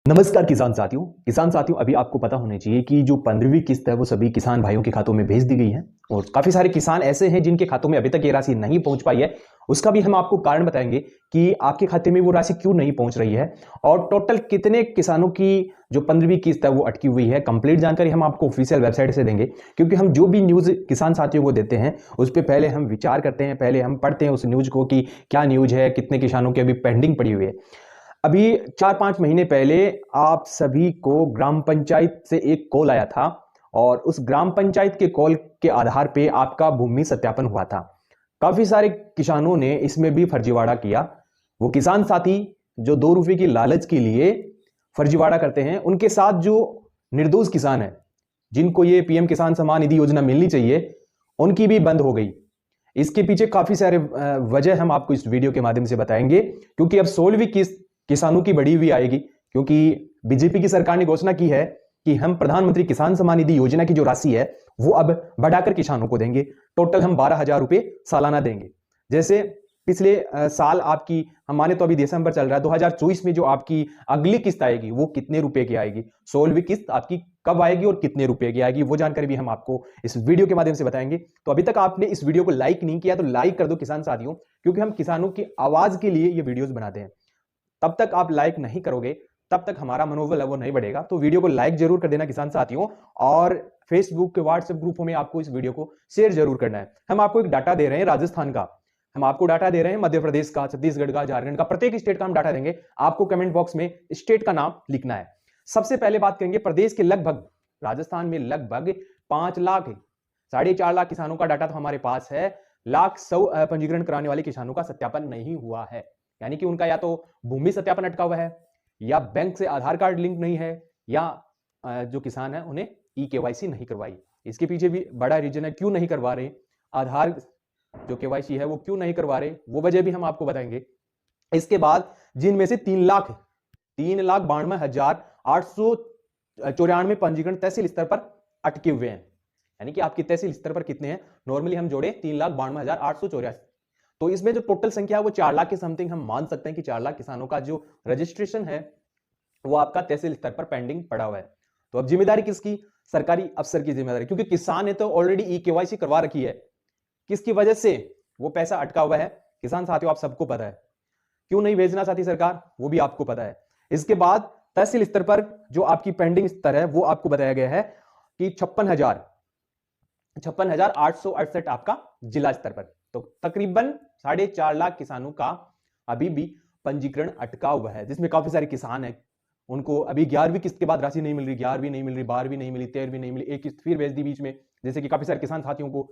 नमस्कार किसान साथियों अभी आपको पता होना चाहिए कि जो 15वीं किस्त है वो सभी किसान भाइयों के खातों में भेज दी गई है और काफी सारे किसान ऐसे हैं जिनके खातों में अभी तक ये राशि नहीं पहुंच पाई है। उसका भी हम आपको कारण बताएंगे कि आपके खाते में वो राशि क्यों नहीं पहुंच रही है और टोटल कितने किसानों की जो 15वीं किस्त है वो अटकी हुई है। कंप्लीट जानकारी हम आपको ऑफिशियल वेबसाइट से देंगे, क्योंकि हम जो भी न्यूज किसान साथियों को देते हैं उस पर पहले हम विचार करते हैं, पहले हम पढ़ते हैं उस न्यूज को कि क्या न्यूज है, कितने किसानों की अभी पेंडिंग पड़ी हुई है। अभी 4-5 महीने पहले आप सभी को ग्राम पंचायत से एक कॉल आया था और उस ग्राम पंचायत के कॉल के आधार पे आपका भूमि सत्यापन हुआ था। काफी सारे किसानों ने इसमें भी फर्जीवाड़ा किया। वो किसान साथी जो 2 रुपए की लालच के लिए फर्जीवाड़ा करते हैं, उनके साथ जो निर्दोष किसान है जिनको ये पीएम किसान सम्मान निधि योजना मिलनी चाहिए, उनकी भी बंद हो गई। इसके पीछे काफी सारे वजह हम आपको इस वीडियो के माध्यम से बताएंगे, क्योंकि अब 16वीं किस्त किसानों की बढ़ी हुई आएगी, क्योंकि बीजेपी की सरकार ने घोषणा की है कि हम प्रधानमंत्री किसान सम्मान निधि योजना की जो राशि है वो अब बढ़ाकर किसानों को देंगे। टोटल हम 12,000 रुपए सालाना देंगे। जैसे पिछले साल आपकी, हम माने तो अभी दिसंबर चल रहा है, 2024 में जो आपकी अगली किस्त आएगी वो कितने रुपए की आएगी, 16वीं किस्त आपकी कब आएगी और कितने रुपए की आएगी, वो जानकारी भी हम आपको इस वीडियो के माध्यम से बताएंगे। तो अभी तक आपने इस वीडियो को लाइक नहीं किया तो लाइक कर दो किसान साथियों, क्योंकि हम किसानों की आवाज के लिए ये वीडियोस बनाते हैं। तब तक आप लाइक नहीं करोगे तब तक हमारा मनोबल है वो नहीं बढ़ेगा। तो वीडियो को लाइक जरूर कर देना किसान साथियों, और फेसबुक के व्हाट्सएप ग्रुपों में आपको इस वीडियो को शेयर जरूर करना है। हम आपको एक डाटा दे रहे हैं राजस्थान का, हम आपको डाटा दे रहे हैं मध्य प्रदेश का, छत्तीसगढ़ का, झारखंड का, प्रत्येक स्टेट का हम डाटा देंगे। आपको कमेंट बॉक्स में स्टेट का नाम लिखना है। सबसे पहले बात करेंगे प्रदेश के लगभग, राजस्थान में लगभग 5 लाख 4.5 लाख किसानों का डाटा तो हमारे पास है। लाख 100 पंजीकरण कराने वाले किसानों का सत्यापन नहीं हुआ है, यानी कि उनका या तो भूमि सत्यापन अटका हुआ है, या बैंक से आधार कार्ड लिंक नहीं है, या जो किसान है उन्हें ई केवाईसी नहीं करवाई। इसके पीछे भी बड़ा रीजन है क्यों नहीं करवा रहे, आधार जो केवाईसी है वो क्यों नहीं करवा रहे, वो वजह भी हम आपको बताएंगे। इसके बाद जिनमें से 3,92,894 पंजीकरण तहसील स्तर पर अटके हुए हैं, यानी कि आपकी तहसील स्तर पर कितने हैं, नॉर्मली हम जोड़े 3,92,884, तो इसमें जो टोटल संख्या है वो 4 लाख के समथिंग हम मान सकते हैं कि 4 लाख किसानों का जो रजिस्ट्रेशन है वो आपका तहसील स्तर पर पेंडिंग पड़ा हुआ है। तो अब जिम्मेदारी किसकी, सरकारी अफसर की जिम्मेदारी, क्योंकि किसान ने तो ऑलरेडी ई केवाईसी करवा रखी है। किसकी वजह से वो पैसा अटका हुआ है, किसान साथियों आप सबको पता है। क्यों नहीं भेजना चाहती सरकार, वो भी आपको पता है। इसके बाद तहसील स्तर पर जो आपकी पेंडिंग स्तर है वो आपको बताया गया है कि 56,868 आपका जिला स्तर पर। तो तकरीबन 4.5 लाख किसानों का अभी भी पंजीकरण अटका हुआ है, जिसमें काफी सारे किसान हैं उनको अभी 11वीं किस्त के बाद राशि नहीं मिल रही, 11वीं नहीं मिल रही, 12वीं नहीं मिली, 13वीं नहीं मिली, एक किस्त फिर भेज दी बीच में। जैसे कि काफी सारे किसान साथियों को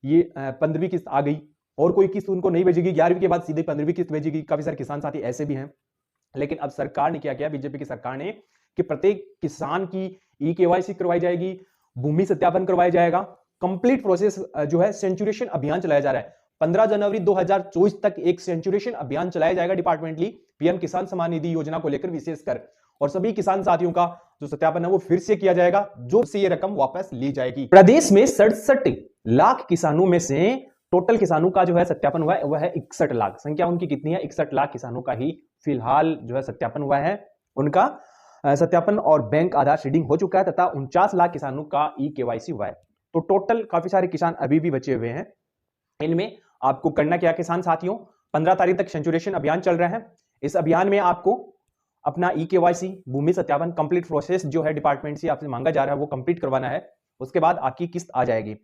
ये 15वीं किस्त आ गई और कोई किस्त उनको नहीं भेजेगी, 11वीं के बाद सीधे 15वीं किस्त भेजेगी। काफी सारे किसान साथी ऐसे भी हैं। लेकिन अब सरकार ने क्या किया, बीजेपी की सरकार ने, कि प्रत्येक किसान की ई केवाईसी करवाई जाएगी, भूमि सत्यापन करवाया जाएगा। कंप्लीट प्रोसेस जो है सेंचुरेशन अभियान चलाया जा रहा है। 15 जनवरी 2024 तक एक सेंचुरेशन अभियान चलाया जाएगा डिपार्टमेंटली पीएम किसान सम्मान निधि योजना को लेकर विशेषकर, और सभी किसान साथियों का जो सत्यापन है वो फिर से किया जाएगा, जो से ये रकम वापस ली जाएगी। प्रदेश में 67 लाख किसानों में से टोटल किसानों का जो है सत्यापन हुआ है वह है 61 लाख। संख्या उनकी कितनी है, 61 लाख किसानों का ही फिलहाल जो है सत्यापन हुआ है। उनका सत्यापन और बैंक आधार सीडिंग हो चुका है, तथा 49 लाख किसानों का ई केवाईसी हुआ है। तो टोटल काफी सारे किसान अभी भी बचे हुए हैं। इनमें आपको करना क्या किसान साथियों, 15 तारीख तक सेंचुरेशन अभियान चल रहा है। इस अभियान में आपको अपना ई केवाईसी, भूमि सत्यापन, कंप्लीट प्रोसेस जो है डिपार्टमेंट से आपसे मांगा जा रहा है वो कंप्लीट करवाना है। उसके बाद आपकी किस्त आ जाएगी।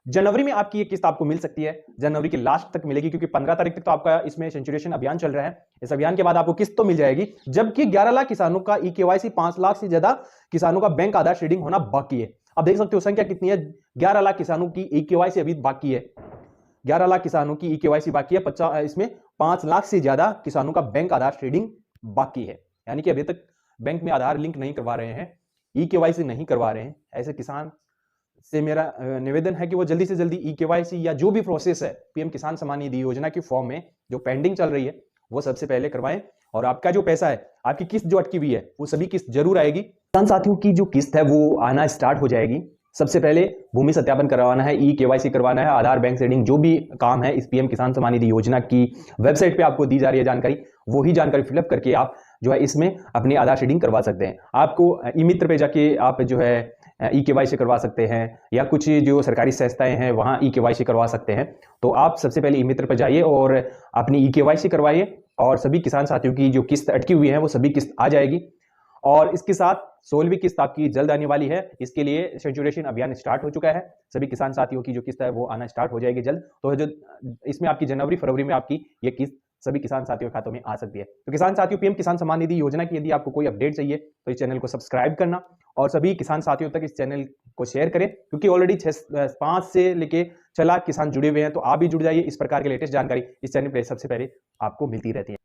जनवरी में आपकी ये किस्त आपको मिल सकती है, जनवरी के लास्ट तक मिलेगी, क्योंकि 15 तारीख तक तो आपका इसमें सेंचुरेशन अभियान चल रहा है। इस अभियान के बाद आपको किस्त तो मिल जाएगी, जबकि 11 लाख किसानों का ई केवाईसी, 5 लाख से ज्यादा किसानों का बैंक आधार सीडिंग होना बाकी है। अब देख सकते हो संख्या कितनी है, 11 लाख किसानों की ई केवाईसी अभी बाकी है। 11 लाख किसानों की ई केवाईसी बाकी है, 50 इसमें 5 लाख से ज्यादा किसानों का बैंक आधार सीडिंग बाकी है, यानी कि अभी तक बैंक में आधार लिंक नहीं करवा रहे हैं, ई केवाईसी नहीं करवा रहे हैं। ऐसे किसान से मेरा निवेदन है कि वो जल्दी से जल्दी ई केवाईसी या जो भी प्रोसेस है पीएम किसान सम्मान निधि योजना की फॉर्म में जो पेंडिंग चल रही है वो सबसे पहले करवाएं, और आपका जो पैसा है, आपकी किस्त जो अटकी हुई है वो सभी किस्त जरूर आएगी। किसान साथियों की जो किस्त है वो आना स्टार्ट हो जाएगी। सबसे पहले भूमि सत्यापन करवाना है, ई-केवाईसी करवाना है, आधार बैंक सीडिंग, जो भी काम है इस पीएम किसान सम्मान निधि योजना की वेबसाइट पे आपको दी जा रही है जानकारी, वही जानकारी फिलअप करके आप जो है इसमें अपनी आधार सीडिंग करवा सकते हैं। आपको ई मित्र पे जाके आप जो है ई-केवाईसी करवा सकते हैं, या कुछ जो सरकारी संस्थाएं हैं वहां ई-केवाईसी करवा सकते हैं। तो आप सबसे पहले ई मित्र पर जाइए और अपनी ई-केवाईसी करवाइए, और सभी किसान साथियों की जो किस्त अटकी हुई है वो सभी किस्त आ जाएगी। और इसके साथ 16वीं किस्त आपकी जल्द आने वाली है। इसके लिए सेंचुरेशन अभियान स्टार्ट हो चुका है। सभी किसान साथियों की जो किस्त है वो आना स्टार्ट हो जाएगी जल्द। तो जो इसमें आपकी जनवरी फरवरी में आपकी ये किस्त सभी किसान साथियों के खातों में आ सकती है। तो किसान साथियों, पीएम किसान सम्मान निधि योजना की यदि आपको कोई अपडेट चाहिए तो इस चैनल को सब्सक्राइब करना और सभी किसान साथियों तक इस चैनल को शेयर करें, क्योंकि ऑलरेडी 5 से लेके 6 लाख किसान जुड़े हुए हैं। तो आप भी जुड़ जाइए। इस प्रकार की लेटेस्ट जानकारी इस चैनल पर सबसे पहले आपको मिलती रहती है।